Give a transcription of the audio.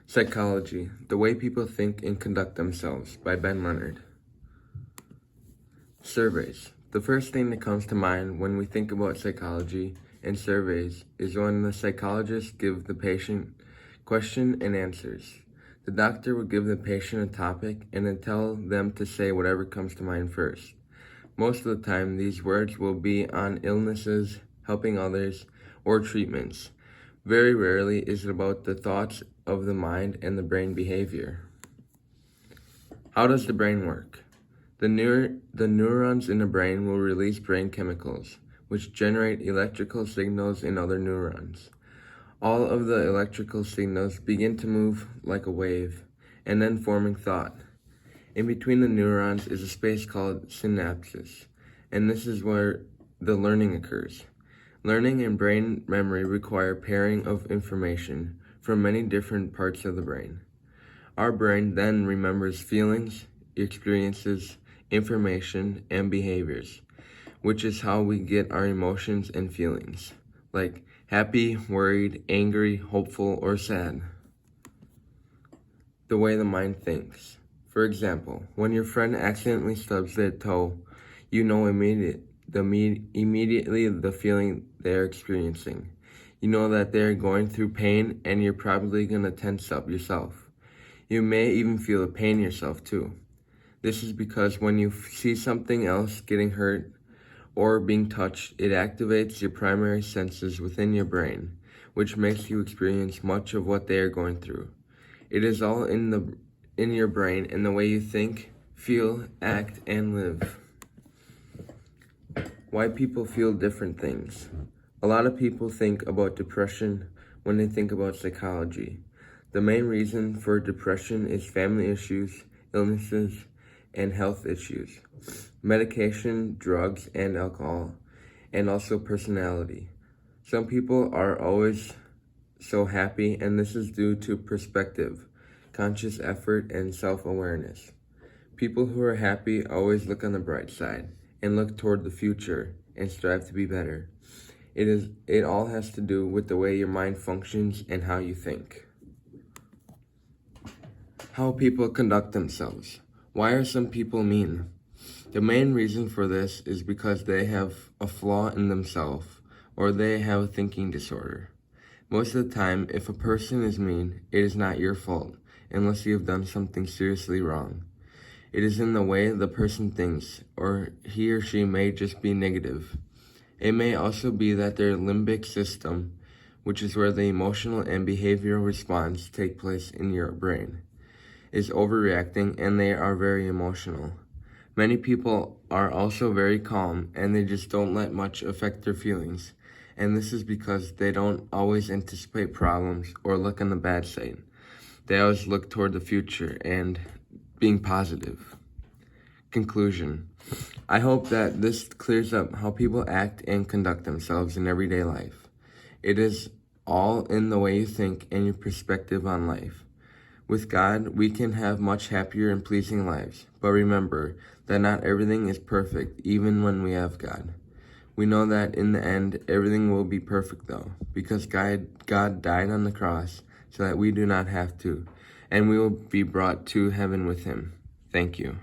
Psychology, The Way People Think and Conduct Themselves by Ben Leonard. Surveys. The first thing that comes to mind when we think about psychology and surveys is when the psychologists give the patient question and answers. The doctor will give the patient a topic and then tell them to say whatever comes to mind first. Most of the time, these words will be on illnesses, helping others, or treatments. Very rarely is it about the thoughts of the mind and the brain behavior. How does the brain work? The neurons in the brain will release brain chemicals, which generate electrical signals in other neurons. All of the electrical signals begin to move like a wave, and then forming thought. In between the neurons is a space called synapses, and this is where the learning occurs. Learning and brain memory require pairing of information from many different parts of the brain. Our brain then remembers feelings, experiences, information, and behaviors, which is how we get our emotions and feelings, like happy, worried, angry, hopeful, or sad. The way the mind thinks. For example, when your friend accidentally stubs their toe, you know immediately the feeling they're experiencing. You know that they're going through pain and you're probably going to tense up yourself. You may even feel the pain yourself too. This is because when you see something else getting hurt or being touched, it activates your primary senses within your brain, which makes you experience much of what they are going through. It is all in your brain and the way you think, feel, act, and live. Why people feel different things. A lot of people think about depression when they think about psychology. The main reason for depression is family issues, illnesses, and health issues, medication, drugs, and alcohol, and also personality. Some people are always so happy, and this is due to perspective, conscious effort, and self-awareness. People who are happy always look on the bright side and look toward the future and strive to be better. It all has to do with the way your mind functions and how you think. How people conduct themselves. Why are some people mean? The main reason for this is because they have a flaw in themselves or they have a thinking disorder. Most of the time, if a person is mean, it is not your fault unless you have done something seriously wrong. It is in the way the person thinks, or he or she may just be negative. It may also be that their limbic system, which is where the emotional and behavioral response take place in your brain, is overreacting and they are very emotional. Many people are also very calm and they just don't let much affect their feelings. And this is because they don't always anticipate problems or look on the bad side. They always look toward the future and being positive. Conclusion. I hope that this clears up how people act and conduct themselves in everyday life. It is all in the way you think and your perspective on life. With God, we can have much happier and pleasing lives. But remember that not everything is perfect, even when we have God. We know that in the end, everything will be perfect though, because God died on the cross so that we do not have to, and we will be brought to heaven with him. Thank you.